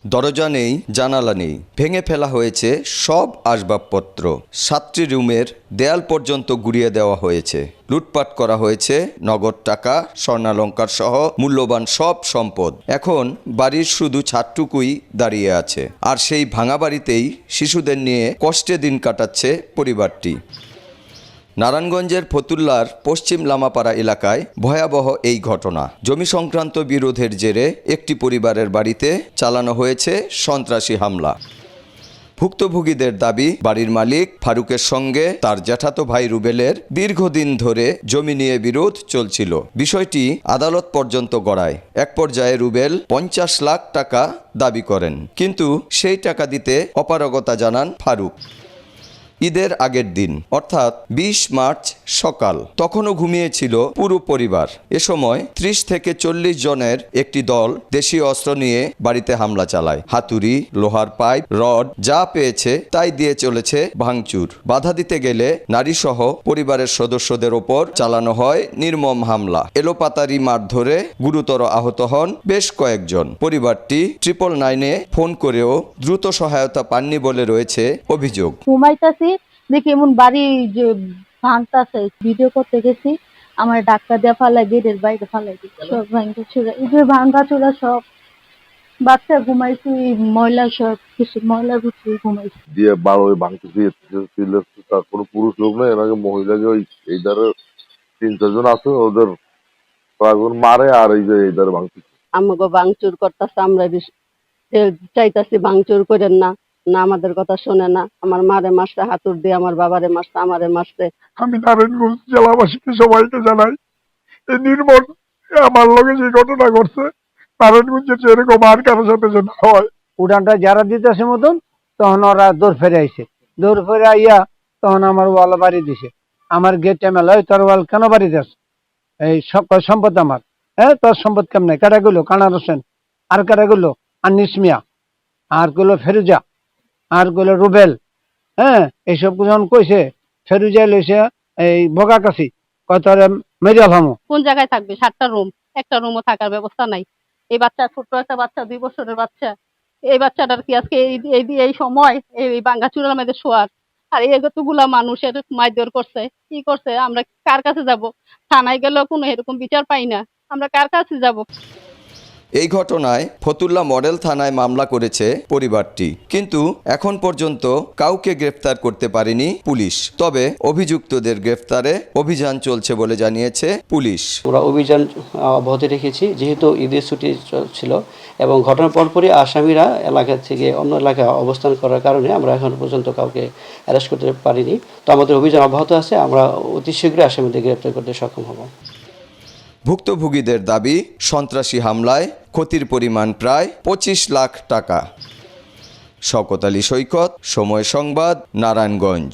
দরজা নেই, জানালা নেই, ভেঙে ফেলা হয়েছে সব আসবাবপত্র। 7টি রুমের দেয়াল পর্যন্ত গুঁড়িয়ে দেওয়া হয়েছে। লুটপাট করা হয়েছে নগদ টাকা, স্বর্ণালংকার সহ মূল্যবান সব সম্পদ। এখন বাড়ির শুধু ছাদটুকুই দাঁড়িয়ে আছে। আর সেই ভাঙা বাড়িতেই শিশুদের নিয়ে কষ্টে দিন কাটাচ্ছে পরিবারটি। নারায়ণগঞ্জের ফতুল্লার পশ্চিম লামাপাড়া এলাকায় ভয়াবহ এই ঘটনা। জমি সংক্রান্ত বিরোধের জেরে একটি পরিবারের বাড়িতে চালানো হয়েছে সন্ত্রাসী হামলা। ভুক্তভোগীদের দাবি, বাড়ির মালিক ফারুকের সঙ্গে তার জ্যাঠাতো ভাই রুবেলের দীর্ঘদিন ধরে জমি নিয়ে বিরোধ চলছিল। বিষয়টি আদালত পর্যন্ত গড়ায়। এক পর্যায়ে রুবেল 50 লাখ টাকা দাবি করেন, কিন্তু সেই টাকা দিতে অপারগতা জানান ফারুক। ঈদের আগের দিন অর্থাৎ 20 মার্চ সকাল, তখনও ঘুমিয়েছিল পুরো পরিবার। এ সময় 30 থেকে 40 জনের একটি দল দেশীয় অস্ত্র নিয়ে বাড়িতে হামলা চালায়। হাতুড়ি, লোহার পাইপ, রড যা পেয়েছে তাই দিয়ে চলেছে ভাঙচুর। বাধা দিতে গেলে নারীসহ পরিবারের সদস্যদের ওপর চালানো হয় নির্মম হামলা। এলোপাতারি মারধরে গুরুতর আহত হন বেশ কয়েকজন। পরিবারটি 999-এ ফোন করেও দ্রুত সহায়তা পাননি বলে রয়েছে অভিযোগ। দেখি এমন বাড়ি যে ভাঙতাছে, ভিডিও করতে গেছি, আমার ডাক্তার দিয়ে ফালাই গেটের বাইরে ফালাই দিচ্ছে। সব ভাঙা চুরা, এই যে ভাঙা চুরা সব, বাচ্চা ঘুমাইছি, ময়লা সব কিছু ময়লার ভিতরে ঘুমাইছি দিয়ে বারো ভাঙতেছি। তার কোনো পুরুষ লোক নেই, এর আগে মহিলাকে ওই এই ধারে 3-4 জন আছে, ওদের কয়েকজন মারে আর এই যে এই ধারে ভাঙতেছে। আমাকে ভাঙচুর করতেছে, আমরা চাইতাছি ভাঙচুর করেন না, না আমাদের কথা শোনে না। আমার মারে মারছে হাতুড় দিয়ে, আমার বাবারে মারছে, আমারে মারছে। আমি নারায়ণগঞ্জ জেলাবাসীকে সবাইকে জানাই, এই নির্মম আমার লগে যে ঘটনা ঘটছে, নারায়ণগঞ্জের যেরকম আর কারোর সাথে যেন হয়। উড়ানটা যারা দিতেছে মতন, তখন ওরা দৌড় ফেরে আইছে। দৌড় ফেরে আইয়া তখন আমার ওয়াল বাড়ি দিছে। আমার গেট মেলা, তোর ওয়াল কেন বাড়ি দিস? এই সম্পদ আমার। হ্যাঁ, তোর সম্পদ কেমন? কারা গুলো কানার হোসেন, আর কারা গুলো আনিস মিয়া, আর গুলো ফেরুজা, আর গুলো রুবেল। হ্যাঁ, এইসব যখন কইছে, ফেরুজা লইছে এই বগা কাছি, কত মেরিয়া ভামো। কোন জায়গায় থাকবে? 7টা রুম, একটা রুমও থাকার ব্যবস্থা নাই। এই বাচ্চা, ছোট্ট একটা বাচ্চা, 2 বছরের বাচ্চা, এই বাচ্চাটার কি আজকে এই সময় এই ভাঙা চুরার মধ্যে শোয়ার? আর এতগুলা মানুষের মারধর করছে, কি করছে? আমরা কার কাছে যাব? থানায় গেলেও কোনো এরকম বিচার পাই না, আমরা কার কাছে যাব? এই ঘটনায় ফতুল্লা মডেল থানায় মামলা করেছে পরিবারটি, কিন্তু এখন পর্যন্ত কাউকে গ্রেফতার করতে পারেনি পুলিশ। তবে অভিযুক্তদের গ্রেফতারে অভিযান চলছে বলে জানিয়েছে পুলিশ। আমরা অভিযান অব্যাহত রেখেছি, যেহেতু ঈদের ছুটি ছিল এবং ঘটনার পরপরই আসামিরা এলাকা থেকে অন্য এলাকায় অবস্থান করার কারণে আমরা এখন পর্যন্ত কাউকে অ্যারেস্ট করতে পারিনি। তো আমাদের অভিযান অব্যাহত আছে, আমরা অতি শীঘ্রই আসামিদের গ্রেফতার করতে সক্ষম হব। ভুক্তভোগীদের দাবি, সন্ত্রাসী হামলায় ক্ষতির পরিমাণ প্রায় 25 লাখ টাকা। শওকত আলী সৈকত, সময় সংবাদ, নারায়ণগঞ্জ।